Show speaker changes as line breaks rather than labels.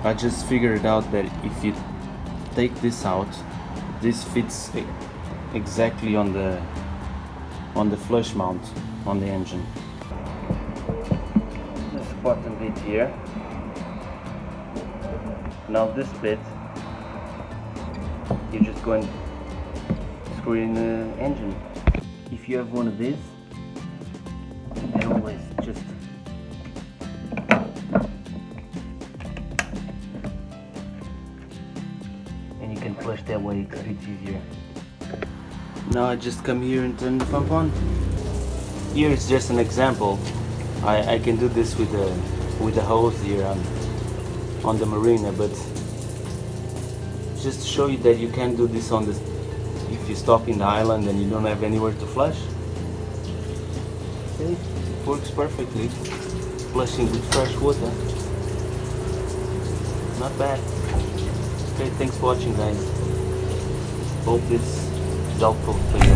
I just figured out that if you take this out, this fits exactly on the flush mount on the engine. This bottom bit here. Now this bit, you just go and screw in the engine. If you have one of these, I always just and you can flush that way, it's a bit easier. Now I just come here and turn the pump on. Here it's just an example. I can do this with the hose here on the Marina, but just to show you that you can do this on the if you stop in the island and you don't have anywhere to flush. See, it works perfectly. Flushing with fresh water. Not bad. Okay, thanks for watching, guys. Hope this is helpful for you.